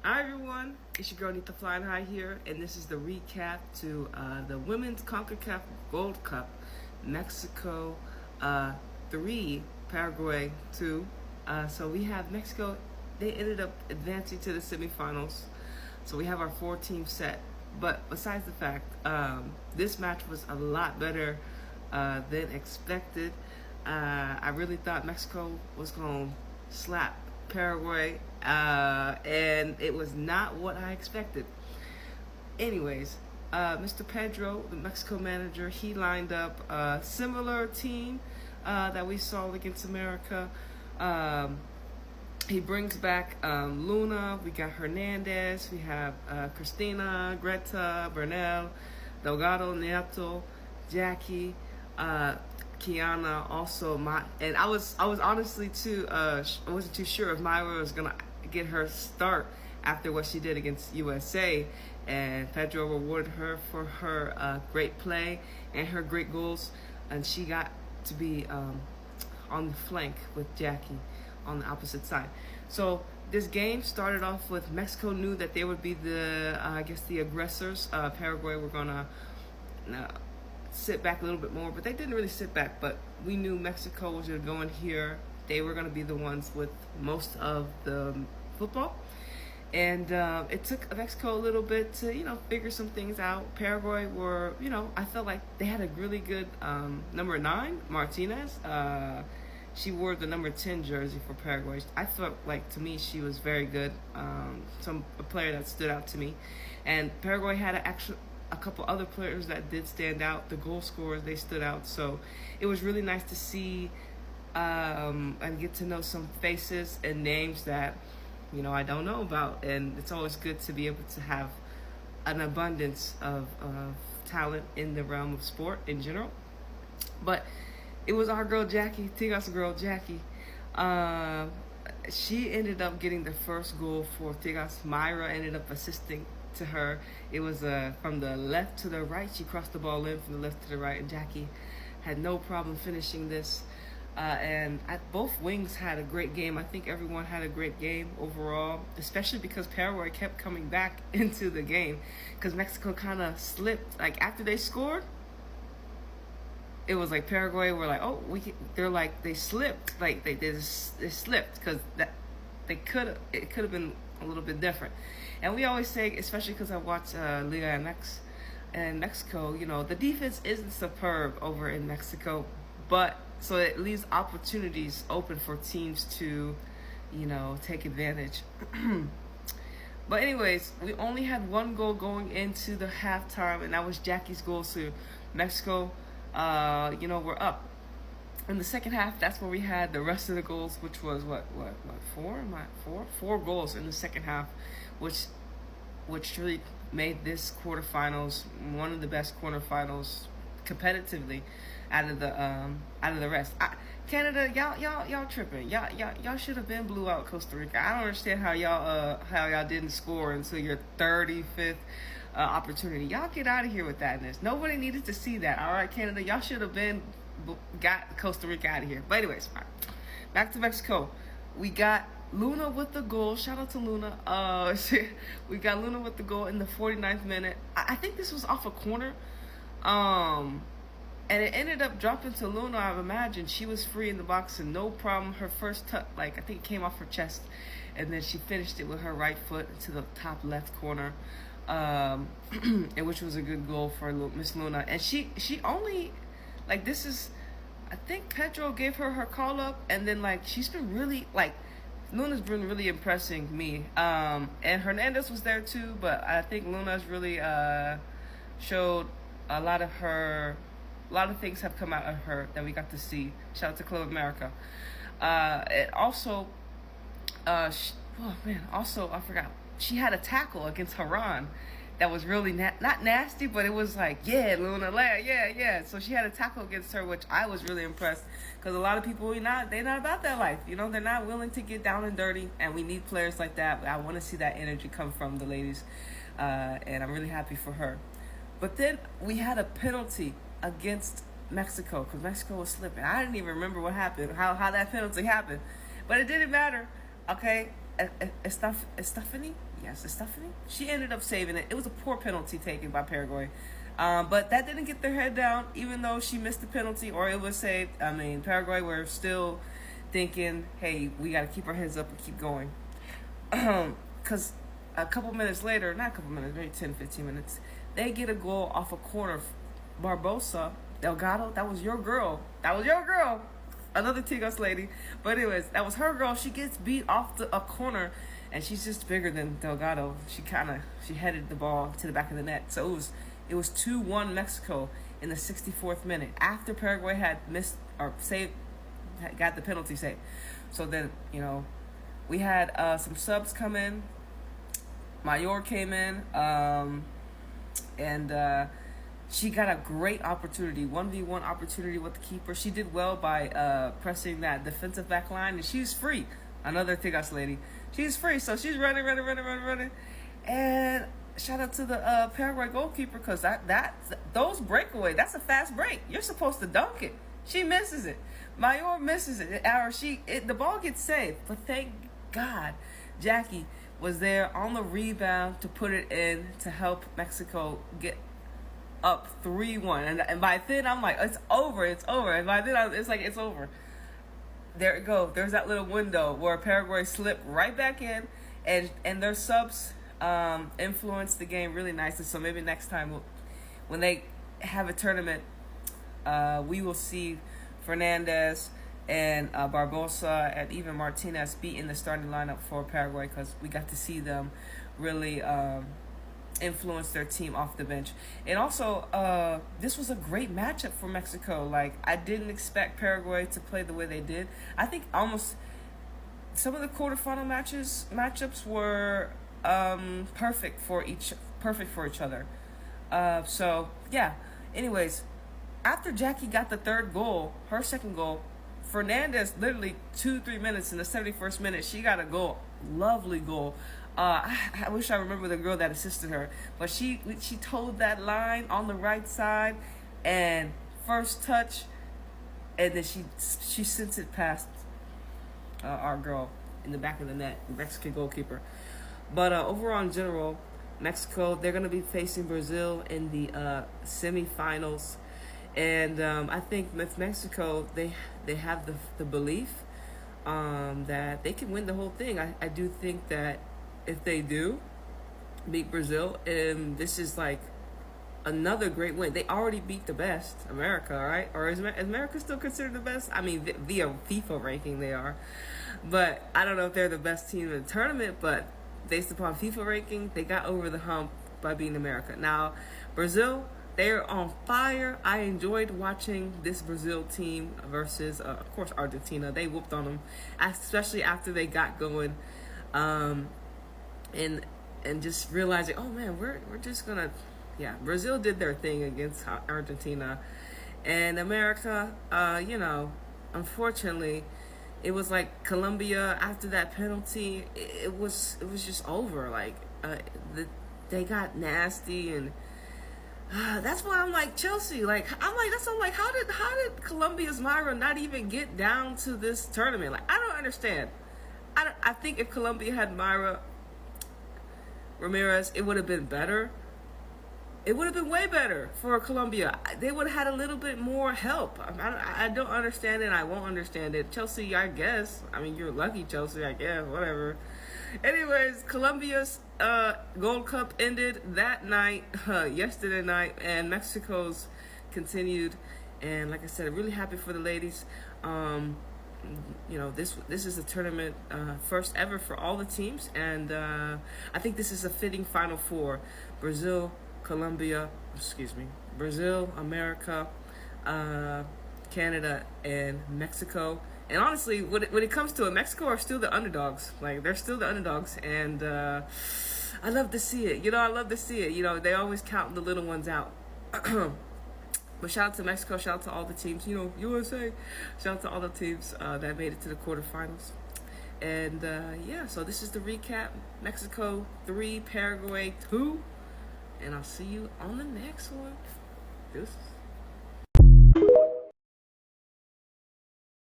Hi everyone, it's your girl Anita Flying High here, and this is the recap to the Women's Concacaf Gold Cup, Mexico 3, Paraguay 2. So we have Mexico, they ended up advancing to the semifinals, so we have our 4-team set. But besides the fact, this match was a lot better than expected. I really thought Mexico was going to slap Paraguay, and it was not what I expected. Anyways, Mr. Pedro, the Mexico manager, he lined up a similar team that we saw against America. He brings back Luna, we got Hernandez, we have Cristina, Greta, Bernal, Delgado, Nieto, Jackie, Kiana, also and I was honestly too I wasn't too sure if Myra was gonna get her start after what she did against USA, and Pedro rewarded her for her great play and her great goals, and she got to be on the flank with Jackie on the opposite side. So this game started off with Mexico knew that they would be the aggressors. Paraguay were gonna sit back a little bit more, but they didn't really sit back. But we knew Mexico was going to go in here. They were going to be the ones with most of the football. And it took Mexico a little bit to, figure some things out. Paraguay were, I felt like they had a really good number 9, Martinez. She wore the number 10 jersey for Paraguay. I felt like, to me, she was very good. A player that stood out to me. And Paraguay had a couple other players that did stand out. The goal scorers, they stood out. So it was really nice to see and get to know some faces and names that, I don't know about. And it's always good to be able to have an abundance of talent in the realm of sport in general. But it was our girl Jackie, Tiga's girl Jackie. She ended up getting the first goal for Tigas. Myra ended up assisting to her. It was from the left to the right. She crossed the ball in from the left to the right, and Jackie had no problem finishing this. And both wings had a great game. I think everyone had a great game overall, especially because Paraguay kept coming back into the game, because Mexico kind of slipped. Like after they scored, it was like Paraguay were like, they slipped, like they slipped, because it could have been a little bit different. And we always say, especially because I watch Liga MX and Mexico, the defense isn't superb over in Mexico, but so it leaves opportunities open for teams to, take advantage. But anyways, we only had one goal going into the halftime, and that was Jackie's goal. So Mexico, we're up. In the second half, that's where we had the rest of the goals, which was four goals in the second half, which really made this quarterfinals one of the best quarterfinals competitively out of the rest. Canada, y'all tripping. Y'all should have been blew out Costa Rica. I don't understand how y'all didn't score until your 35th opportunity. Y'all get out of here with that. Nobody needed to see that. All right, Canada, y'all should have been got Costa Rica out of here. But anyways, all right. Back to Mexico. We got Luna with the goal. Shout out to Luna. We got Luna with the goal in the 49th minute. I think this was off a corner. And it ended up dropping to Luna. I imagine she was free in the box and no problem. Her first touch, I think it came off her chest, and then she finished it with her right foot into the top left corner, and which was a good goal for Miss Luna. And she only, this is, I think Pedro gave her call up, and then she's been really Luna's been really impressing me. And Hernandez was there too, but I think Luna's really showed a lot of things have come out of her that we got to see. Shout out to Club America. It also, I forgot. She had a tackle against Haran that was really not nasty, but it was Luna, yeah. So she had a tackle against her, which I was really impressed, because a lot of people, they're not about that life. They're not willing to get down and dirty, and we need players like that. I want to see that energy come from the ladies, and I'm really happy for her. But then we had a penalty against Mexico, because Mexico was slipping. I didn't even remember what happened, how that penalty happened, but it didn't matter. Okay, Estefany? Yes, Estefany. She ended up saving it. It was a poor penalty taken by Paraguay. But that didn't get their head down, even though she missed the penalty or it was saved. I mean, Paraguay were still thinking, hey, we got to keep our heads up and keep going. Because a couple minutes later, not a couple minutes, maybe 10, 15 minutes, they get a goal off a corner. Barbosa, Delgado, that was your girl. That was your girl. Another Tigos lady. But anyways, that was her girl. She gets beat off a corner, and she's just bigger than Delgado. She headed the ball to the back of the net. So it was 2-1 Mexico in the 64th minute after Paraguay had missed or got the penalty save. So then, we had some subs come in. Mayor came in, and she got a great opportunity, 1v1 opportunity with the keeper. She did well by pressing that defensive back line, and she's free. Another Tigos lady. She's free, so she's running. And shout out to the Paraguay goalkeeper, because those breakaway, that's a fast break. You're supposed to dunk it. She misses it. Mayor misses it. The ball gets saved. But thank God, Jackie was there on the rebound to put it in to help Mexico get up 3-1, and by then I'm like, it's over. And by then it's like, it's over. There it goes. There's that little window where Paraguay slipped right back in, and their subs influenced the game really nicely. So maybe next time when they have a tournament, we will see Fernandez and Barbosa and even Martinez be in the starting lineup for Paraguay, because we got to see them really influence their team off the bench. And also, this was a great matchup for Mexico. Like, I didn't expect Paraguay to play the way they did. I think almost some of the quarterfinal matchups were perfect for each other. So yeah. Anyways, after Jackie got the third goal, her second goal, Fernandez literally 2-3 minutes in the 71st minute, she got a goal. Lovely goal. I wish I remember the girl that assisted her, but she toed that line on the right side, and first touch, and then she sent it past our girl in the back of the net, the Mexican goalkeeper. But overall, in general, Mexico, they're going to be facing Brazil in the semifinals. And I think with Mexico, they have the belief that they can win the whole thing. I do think that if they do beat Brazil, this is like another great win. They already beat the best, America, right? Or is America still considered the best? I mean, via FIFA ranking, they are. But I don't know if they're the best team in the tournament, but based upon FIFA ranking, they got over the hump by beating America. Now, Brazil, they're on fire. I enjoyed watching this Brazil team versus, of course, Argentina. They whooped on them, especially after they got going. And just realizing, oh man, we're just gonna, Brazil did their thing against Argentina, and America, unfortunately, it was like Colombia after that penalty. It was just over. Like they got nasty, and that's why I'm like Chelsea. How did Colombia's Myra not even get down to this tournament? Like, I don't understand. I think if Colombia had Myra Ramirez, it would have been better. It would have been way better for Colombia. They would have had a little bit more help. I don't understand it. I won't understand it. Chelsea, I guess. I mean, you're lucky, Chelsea, I guess. Whatever. Anyways, Colombia's Gold Cup ended that night, yesterday night, and Mexico's continued. And like I said, really happy for the ladies. This is a tournament first ever for all the teams, and I think this is a fitting Final Four. Brazil, America, Canada, and Mexico. And honestly, when it comes to it, Mexico are still the underdogs. Like, they're still the underdogs, and I love to see it. I love to see it. They always count the little ones out. But shout out to Mexico, shout out to all the teams, USA. Shout out to all the teams that made it to the quarterfinals. And so this is the recap. Mexico 3, Paraguay 2. And I'll see you on the next one. Deuces.